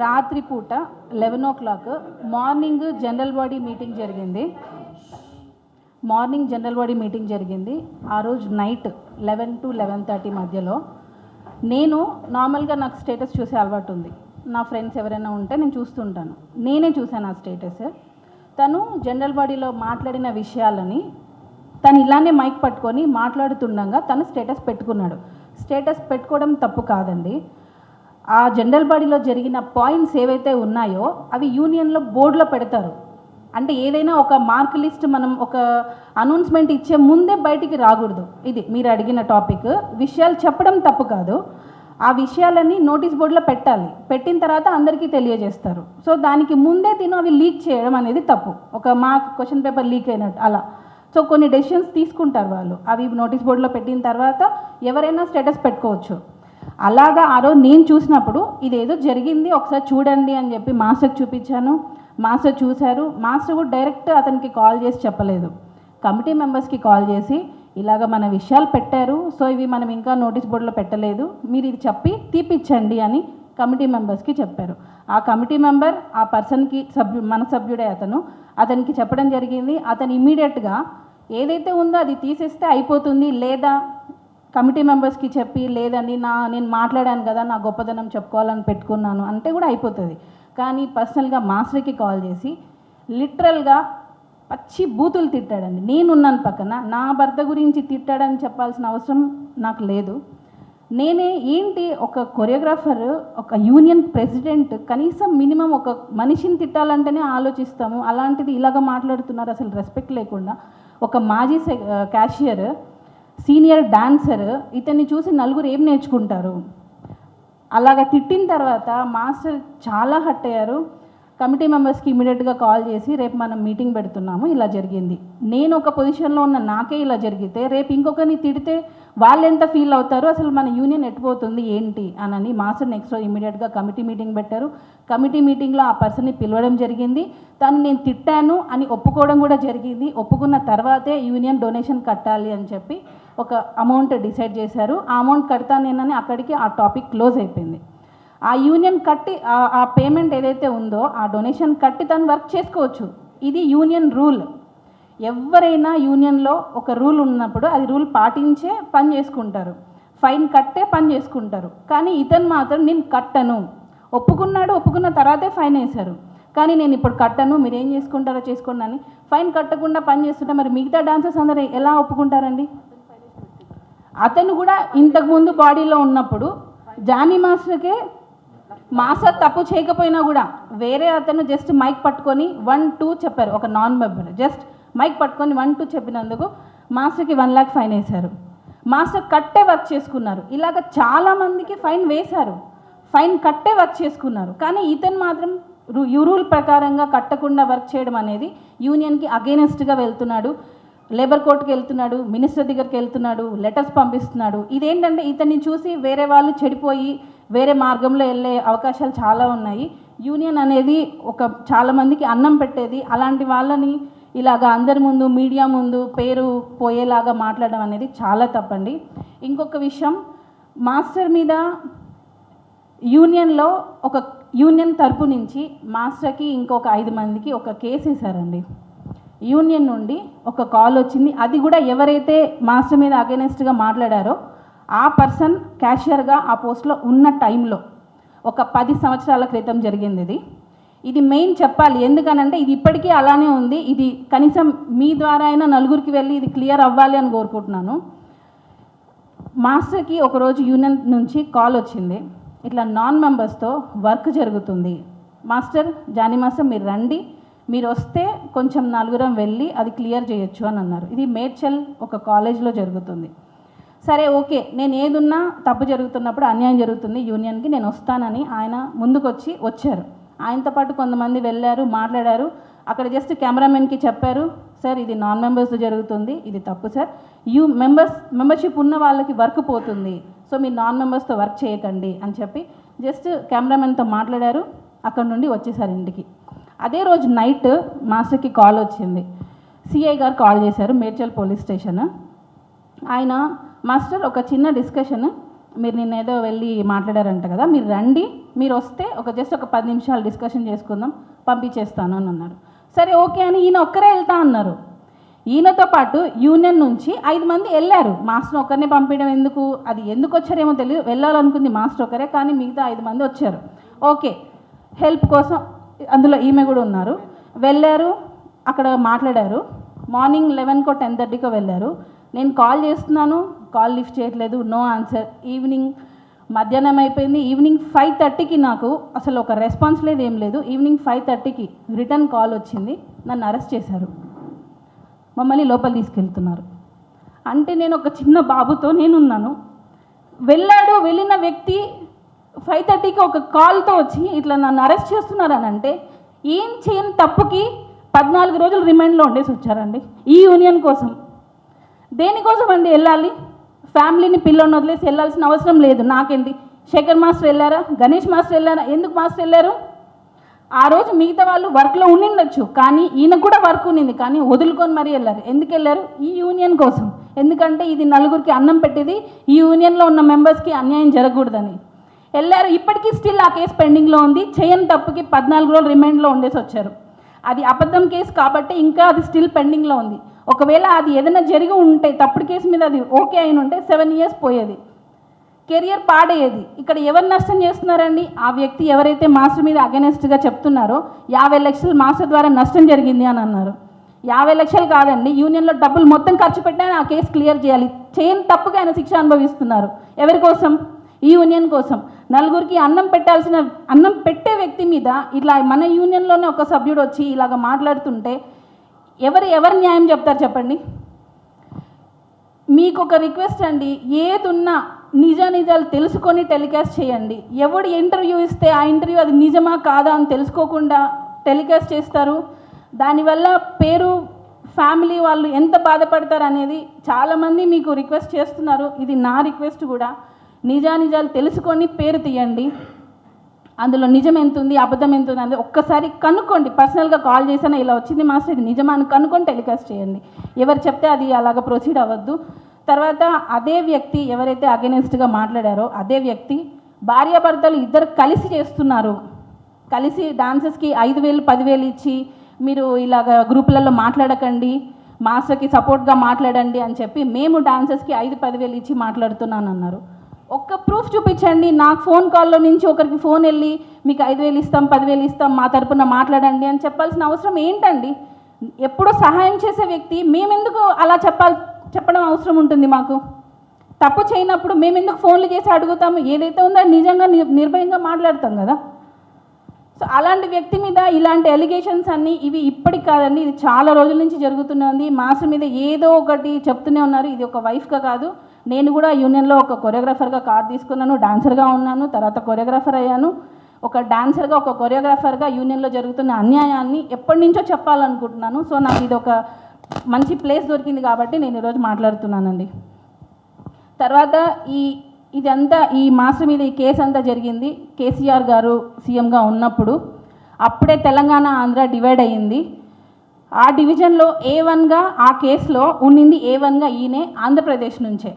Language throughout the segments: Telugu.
రాత్రి పూట 11 o'clock morning general body meeting జరిగింది. ఆ రోజు నైట్ 11 to 11:30 మధ్యలో నేను నార్మల్గా నాకు స్టేటస్ చూసే అలవాటు ఉంది. నా ఫ్రెండ్స్ ఎవరైనా ఉంటే నేను చూస్తుంటాను. నేనే చూశాను ఆ స్టేటస్. తను జనరల్ బాడీలో మాట్లాడిన విషయాలని తను ఇలానే మైక్ పట్టుకొని మాట్లాడుతుండగా తను స్టేటస్ పెట్టుకున్నాడు. స్టేటస్ పెట్టుకోవడం తప్పు కాదండి. ఆ జనరల్ బాడీలో జరిగిన పాయింట్స్ ఏవైతే ఉన్నాయో అవి యూనియన్లో బోర్డులో పెడతారు. అంటే ఏదైనా ఒక మార్క్ లిస్ట్ మనం ఒక అనౌన్స్మెంట్ ఇచ్చే ముందే బయటికి రాకూడదు. ఇది మీరు అడిగిన టాపిక్. విషయాలు చెప్పడం తప్పు కాదు. ఆ విషయాలన్నీ నోటీస్ బోర్డులో పెట్టాలి. పెట్టిన తర్వాత అందరికీ తెలియజేస్తారు. సో దానికి ముందే అవి లీక్ చేయడం అనేది తప్పు. ఒక మార్క్ క్వశ్చన్ పేపర్ లీక్ అయినట్టు అలా. సో కొన్ని డెసిషన్స్ తీసుకుంటారు వాళ్ళు. అవి నోటీస్ బోర్డులో పెట్టిన తర్వాత ఎవరైనా స్టేటస్ పెట్టుకోవచ్చు. అలాగా ఆ రోజు నేను చూసినప్పుడు ఇదేదో జరిగింది, ఒకసారి చూడండి అని చెప్పి మాస్టర్కి చూపించాను. మాస్టర్ చూశారు. మాస్టర్ కూడా డైరెక్ట్ అతనికి కాల్ చేసి చెప్పలేదు. కమిటీ మెంబర్స్కి కాల్ చేసి ఇలాగ మన విషయాలు పెట్టారు, సో ఇవి మనం ఇంకా నోటీస్ బోర్డులో పెట్టలేదు, మీరు ఇది చెప్పి తీపిచ్చండి అని కమిటీ మెంబర్స్కి చెప్పారు. ఆ కమిటీ మెంబర్ ఆ పర్సన్కి మన సభ్యుడే అతనికి చెప్పడం జరిగింది. అతను ఇమీడియట్గా ఏదైతే ఉందో అది తీసేస్తే అయిపోతుంది, లేదా కమిటీ మెంబర్స్కి చెప్పి లేదండి నేను మాట్లాడాను కదా, నా గొప్పదనం చెప్పుకోవాలని పెట్టుకున్నాను అంటే కూడా అయిపోతుంది. కానీ పర్సనల్గా మాస్టర్కి కాల్ చేసి లిటరల్గా పచ్చి బూతులు తిట్టాడండి. నేనున్నాను పక్కన. నా భర్త గురించి తిట్టాడని చెప్పాల్సిన అవసరం నాకు లేదు. ఏంటి ఒక కొరియోగ్రాఫర్, ఒక యూనియన్ ప్రెసిడెంట్ కనీసం మినిమం ఒక మనిషిని తిట్టాలంటేనే ఆలోచిస్తాము. అలాంటిది ఇలాగ మాట్లాడుతున్నారు అసలు రెస్పెక్ట్ లేకుండా. ఒక మాజీ క్యాషియర్, సీనియర్ డాన్సర్, ఇతన్ని చూసి నలుగురు ఏం నేర్చుకుంటారు? అలాగ తిట్టిన తర్వాత మాస్టర్ చాలా హర్ట్ అయ్యారు. కమిటీ మెంబర్స్కి ఇమీడియట్గా కాల్ చేసి రేపు మనం మీటింగ్ పెడుతున్నాము, ఇలా జరిగింది. నేను ఒక పొజిషన్లో ఉన్న నాకే ఇలా జరిగితే రేపు ఇంకొకరిని తిడితే వాళ్ళు ఎంత ఫీల్ అవుతారు, అసలు మన యూనియన్ ఎట్టుపోతుంది ఏంటి అని మాస్టర్ నెక్స్ట్ రోజు ఇమీడియట్గా కమిటీ మీటింగ్ పెట్టారు. కమిటీ మీటింగ్లో ఆ పర్సన్ని పిలవడం జరిగింది. తను నేను తిట్టాను అని ఒప్పుకోవడం కూడా జరిగింది. ఒప్పుకున్న తర్వాతే యూనియన్ డొనేషన్ కట్టాలి అని చెప్పి ఒక అమౌంట్ డిసైడ్ చేశారు. ఆ అమౌంట్ కడతానేనని అక్కడికి ఆ టాపిక్ క్లోజ్ అయిపోయింది. ఆ యూనియన్ కట్టి ఆ పేమెంట్ ఏదైతే ఉందో ఆ డొనేషన్ కట్టి తను వర్క్ చేసుకోవచ్చు. ఇది యూనియన్ రూల్. ఎవరైనా యూనియన్లో ఒక రూల్ ఉన్నప్పుడు అది రూల్ పాటించే పని చేసుకుంటారు, ఫైన్ కట్టే పని చేసుకుంటారు. కానీ ఇతను మాత్రం నేను కట్టను ఒప్పుకున్న తర్వాతే ఫైన్ వేశారు. కానీ నేను ఇప్పుడు కట్టను, మీరు ఏం చేసుకుంటారో చేసుకోండి అని ఫైన్ కట్టకుండా పని చేస్తుంటే మరి మిగతా డాన్సర్స్ అందరూ ఎలా ఒప్పుకుంటారండి? అతను కూడా ఇంతకుముందు బాడీలో ఉన్నప్పుడు జానీ మాస్టర్కే మాస్టర్ తప్పు చేయకపోయినా కూడా వేరే అతను జస్ట్ మైక్ పట్టుకొని 1, 2 చెప్పారు. ఒక నాన్ మెంబర్ జస్ట్ మైక్ పట్టుకొని 1, 2 చెప్పినందుకు మాస్టర్కి 1 lakh ఫైన్ వేశారు. మాస్టర్ కట్టే వర్క్ చేసుకున్నారు. ఇలాగ చాలామందికి ఫైన్ వేశారు, ఫైన్ కట్టే వర్క్ చేసుకున్నారు. కానీ ఇతను మాత్రం రూల్ ప్రకారంగా కట్టకుండా వర్క్ చేయడం అనేది యూనియన్కి అగెయినెస్ట్గా వెళ్తున్నాడు. లేబర్ కోర్టుకి వెళ్తున్నాడు, మినిస్టర్ దగ్గరికి వెళ్తున్నాడు, లెటర్స్ పంపిస్తున్నాడు. ఇదేంటంటే ఇతన్ని చూసి వేరే వాళ్ళు చెడిపోయి వేరే మార్గంలో వెళ్ళే అవకాశాలు చాలా ఉన్నాయి. యూనియన్ అనేది చాలామందికి అన్నం పెట్టేది. అలాంటి వాళ్ళని ఇలాగ అందరి ముందు, మీడియా ముందు పేరు పోయేలాగా మాట్లాడడం అనేది చాలా తప్పండి. ఇంకొక విషయం, మాస్టర్ మీద యూనియన్లో ఒక యూనియన్ తరపు నుంచి మాస్టర్కి ఇంకొక 5 మందికి ఒక కేసు వేశారండి. యూనియన్ నుండి ఒక కాల్ వచ్చింది. అది కూడా ఎవరైతే మాస్టర్ మీద అగెనెస్ట్గా మాట్లాడారో ఆ పర్సన్ క్యాషియర్గా ఆ పోస్ట్లో ఉన్న టైంలో ఒక 10 సంవత్సరాల క్రితం జరిగింది. ఇది మెయిన్ చెప్పాలి, ఎందుకనంటే ఇది ఇప్పటికీ అలానే ఉంది. ఇది కనీసం మీ ద్వారా అయినా నలుగురికి వెళ్ళి ఇది క్లియర్ అవ్వాలి అని కోరుకుంటున్నాను. మాస్టర్కి ఒకరోజు యూనియన్ నుంచి కాల్ వచ్చింది, ఇట్లా నాన్ మెంబర్స్తో వర్క్ జరుగుతుంది, జానీ మాస్టర్ మీరు రండి, మీరు వస్తే కొంచెం నలుగురం వెళ్ళి అది క్లియర్ చేయొచ్చు అని అన్నారు. ఇది మేడ్చల్ ఒక కాలేజ్లో జరుగుతుంది. సరే ఓకే, నేను ఏదున్నా తప్పు జరుగుతున్నప్పుడు అన్యాయం జరుగుతుంది యూనియన్కి, నేను వస్తానని ఆయన ముందుకొచ్చి వచ్చారు. ఆయనతో పాటు కొంతమంది వెళ్ళారు, మాట్లాడారు. అక్కడ జస్ట్ కెమెరామెన్కి చెప్పారు, సార్ ఇది నాన్ మెంబర్స్ జరుగుతుంది, ఇది తప్పు సార్, మెంబర్షిప్ ఉన్న వాళ్ళకి వర్క్ పోతుంది, సో మీరు నాన్ మెంబర్స్తో వర్క్ చేయకండి అని చెప్పి జస్ట్ కెమెరామెన్తో మాట్లాడారు. అక్కడ నుండి వచ్చేసారు ఇంటికి. అదే రోజు నైట్ మాస్టర్కి కాల్ వచ్చింది. సిఐ గారు కాల్ చేశారు, మేడ్చల్ పోలీస్ స్టేషన్. మాస్టర్ ఒక చిన్న డిస్కషన్, మీరు నిన్నేదో వెళ్ళి మాట్లాడారంట కదా, మీరు రండి, మీరు వస్తే జస్ట్ ఒక 10 నిమిషాలు డిస్కషన్ చేసుకుందాం, పంపించేస్తాను అని అన్నారు. సరే ఓకే అని ఈయన ఒక్కరే వెళ్తా అన్నారు. ఈయనతో పాటు యూనియన్ నుంచి 5 మంది వెళ్ళారు. మాస్టర్ ఒక్కరినే పంపించడం ఎందుకు, అది ఎందుకు వచ్చారేమో తెలియదు. వెళ్ళాలనుకుంది మాస్టర్ ఒక్కరే, కానీ మిగతా 5 మంది వచ్చారు. ఓకే, హెల్ప్ కోసం అందులో ఈమె కూడా ఉన్నారు. వెళ్ళారు, అక్కడ మాట్లాడారు. మార్నింగ్ 11కో 10:30కో వెళ్ళారు. నేను కాల్ చేస్తున్నాను, కాల్ లిఫ్ట్ చేయట్లేదు, నో ఆన్సర్. ఈవినింగ్ మధ్యాహ్నం అయిపోయింది. ఈవినింగ్ 5:30కి నాకు అసలు ఒక రెస్పాన్స్ లేదు, ఏం లేదు. ఈవినింగ్ 5:30కి రిటర్న్ కాల్ వచ్చింది, నన్ను అరెస్ట్ చేశారు, మమ్మల్ని లోపల తీసుకెళ్తున్నారు. అంటే నేను ఒక చిన్న బాబుతో నేనున్నాను. వెళ్ళిన వ్యక్తి 5:30కి ఒక కాల్తో వచ్చి ఇట్లా నన్ను అరెస్ట్ చేస్తున్నారని అంటే ఏం చేయని తప్పుకి 14 రోజులు రిమాండ్లో ఉండేసి వచ్చారండి ఈ యూనియన్ కోసం. దేనికోసం అండి వెళ్ళాలి? ఫ్యామిలీని పిల్లని వదిలేసి వెళ్ళాల్సిన అవసరం లేదు. నాకేంటి, శేఖర్ మాస్టర్ వెళ్ళారా, గణేష్ మాస్టర్ వెళ్ళారా? ఎందుకు మాస్టర్ వెళ్ళారు? ఆ రోజు మిగతా వాళ్ళు వర్క్లో ఉండిండొచ్చు, కానీ ఈయన కూడా వర్క్ ఉండింది, కానీ వదులుకొని మరీ వెళ్ళారు. ఎందుకు వెళ్ళారు? ఈ యూనియన్ కోసం. ఎందుకంటే ఇది నలుగురికి అన్నం పెట్టేది, ఈ యూనియన్లో ఉన్న మెంబర్స్కి అన్యాయం జరగకూడదని వెళ్ళారు. ఇప్పటికీ స్టిల్ ఆ కేసు పెండింగ్లో ఉంది. చేయని తప్పుకి 14 రోజులు రిమాండ్లో ఉండేసి వచ్చారు. అది అబద్ధం కేసు కాబట్టి ఇంకా అది స్టిల్ పెండింగ్లో ఉంది. ఒకవేళ అది ఏదైనా జరిగి ఉంటే, తప్పుడు కేసు మీద అది ఓకే అయిన ఉంటే 7 years పోయేది, కెరియర్ పాడయ్యేది. ఇక్కడ ఎవరు నష్టం చేస్తున్నారండి? ఆ వ్యక్తి ఎవరైతే మాస్టర్ మీద అగెనెస్ట్గా చెప్తున్నారో 50 లక్షలు మాస్టర్ ద్వారా నష్టం జరిగింది అని అన్నారు. 50 లక్షలు కాదండి, యూనియన్లో డబ్బులు మొత్తం ఖర్చు పెట్టాను ఆ కేసు క్లియర్ చేయాలి. చేయని తప్పుగా ఆయన శిక్ష అనుభవిస్తున్నారు. ఎవరి కోసం? ఈ యూనియన్ కోసం. నలుగురికి అన్నం పెట్టే వ్యక్తి మీద ఇట్లా మన యూనియన్లోనే ఒక సభ్యుడు వచ్చి ఇలాగ మాట్లాడుతుంటే ఎవరు న్యాయం చెప్తారు చెప్పండి? మీకు ఒక రిక్వెస్ట్ అండి, ఏదున్నా నిజాలు తెలుసుకొని టెలికాస్ట్ చేయండి. ఎవడు ఇంటర్వ్యూ ఇస్తే ఆ ఇంటర్వ్యూ అది నిజమా కాదా అని తెలుసుకోకుండా టెలికాస్ట్ చేస్తారు. దానివల్ల పేరు, ఫ్యామిలీ వాళ్ళు ఎంత బాధపడతారు అనేది చాలామంది మీకు రిక్వెస్ట్ చేస్తున్నారు. ఇది నా రిక్వెస్ట్ కూడా. నిజాలు తెలుసుకొని పేరు తీయండి. అందులో నిజం ఎంత ఉంది, అబద్ధం ఎంత ఉంది అనేది ఒక్కసారి కనుక్కోండి. పర్సనల్గా కాల్ చేసినా ఇలా వచ్చింది మాస్టర్, ఇది నిజమా అని కనుక్కొని టెలికాస్ట్ చేయండి. ఎవరు చెప్తే అది అలాగ ప్రొసీడ్ అవ్వద్దు. తర్వాత అదే వ్యక్తి ఎవరైతే అగెనెస్ట్గా మాట్లాడారో అదే వ్యక్తి భార్యాభర్తలు ఇద్దరు కలిసి చేస్తున్నారు. కలిసి డాన్సెస్కి 5,000 10,000 ఇచ్చి మీరు ఇలాగ గ్రూపులలో మాట్లాడకండి, మాస్టర్కి సపోర్ట్గా మాట్లాడండి అని చెప్పి మేము డాన్సెస్కి 5,000-10,000 ఇచ్చి మాట్లాడుతున్నాను అన్నారు. ఒక్క ప్రూఫ్ చూపించండి. నాకు ఫోన్ కాల్లో నుంచి ఒకరికి ఫోన్ వెళ్ళి మీకు 5,000 ఇస్తాం 10,000 ఇస్తాం మా తరపున మాట్లాడండి అని చెప్పాల్సిన అవసరం ఏంటండి? ఎప్పుడో సహాయం చేసే వ్యక్తి మేమెందుకు అలా చెప్పడం అవసరం ఉంటుంది? మాకు తప్పు చేయనప్పుడు మేమెందుకు ఫోన్లు చేసి అడుగుతాము? ఏదైతే ఉందో నిజంగా నిర్భయంగా మాట్లాడతాం కదా. సో అలాంటి వ్యక్తి మీద ఇలాంటి ఎలిగేషన్స్ అన్నీ ఇవి ఇప్పటికి కాదండి, ఇది చాలా రోజుల నుంచి జరుగుతున్నది. మాస్టర్ మీద ఏదో ఒకటి చెప్తూనే ఉన్నారు. ఇది ఒక వైఫ్గా కాదు, నేను కూడా యూనియన్లో ఒక కొరియోగ్రాఫర్గా కార్డు తీసుకున్నాను, డాన్సర్గా ఉన్నాను, తర్వాత కొరియోగ్రాఫర్ అయ్యాను. ఒక డాన్సర్గా ఒక కొరియోగ్రాఫర్గా యూనియన్లో జరుగుతున్న అన్యాయాన్ని ఎప్పటి నుంచో చెప్పాలనుకుంటున్నాను. సో నాకు ఇది ఒక మంచి ప్లేస్ దొరికింది కాబట్టి నేను ఈరోజు మాట్లాడుతున్నానండి. తర్వాత ఇదంతా ఈ మాస్టర్ మీద ఈ కేసు అంతా జరిగింది కేసీఆర్ గారు సీఎంగా ఉన్నప్పుడు. అప్పుడే తెలంగాణ ఆంధ్ర డివైడ్ అయ్యింది. ఆ డివిజన్లో A1గా ఆ కేసులో ఉండింది A1గా ఈయనే ఆంధ్రప్రదేశ్ నుంచే.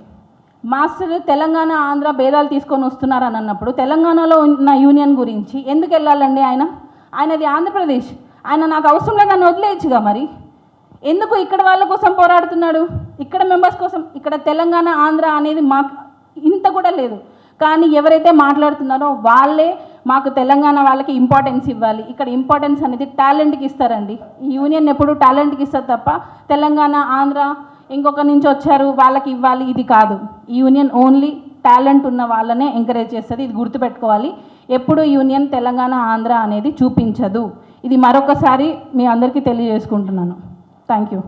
మాస్టర్ తెలంగాణ ఆంధ్ర భేదాలు తీసుకొని వస్తున్నారని అన్నప్పుడు తెలంగాణలో ఉన్న యూనియన్ గురించి ఎందుకు వెళ్ళాలండి? ఆయనది ఆంధ్రప్రదేశ్. ఆయన నాకు అవసరం లేదు నన్ను వదిలేయచ్చుగా. మరి ఎందుకు ఇక్కడ వాళ్ళ కోసం పోరాడుతున్నాడు? ఇక్కడ మెంబర్స్ కోసం. ఇక్కడ తెలంగాణ ఆంధ్ర అనేది మాకు ఇంత కూడా లేదు. కానీ ఎవరైతే మాట్లాడుతున్నారో వాళ్ళే మాకు తెలంగాణ వాళ్ళకి ఇంపార్టెన్స్ ఇవ్వాలి, ఇక్కడ ఇంపార్టెన్స్ అనేది టాలెంట్కి ఇస్తారండి. ఈ యూనియన్ ఎప్పుడు టాలెంట్కి ఇస్తారు తప్ప తెలంగాణ ఆంధ్ర ఇంకొక నుంచి వచ్చారు వాళ్ళకి ఇవ్వాలి ఇది కాదు. ఈ యూనియన్ ఓన్లీ టాలెంట్ ఉన్న వాళ్ళనే ఎంకరేజ్ చేస్తుంది. ఇది గుర్తుపెట్టుకోవాలి. ఎప్పుడు యూనియన్ తెలంగాణ ఆంధ్ర అనేది చూపించదు. ఇది మరొకసారి మీ అందరికీ తెలియజేసుకుంటున్నాను. Thank you.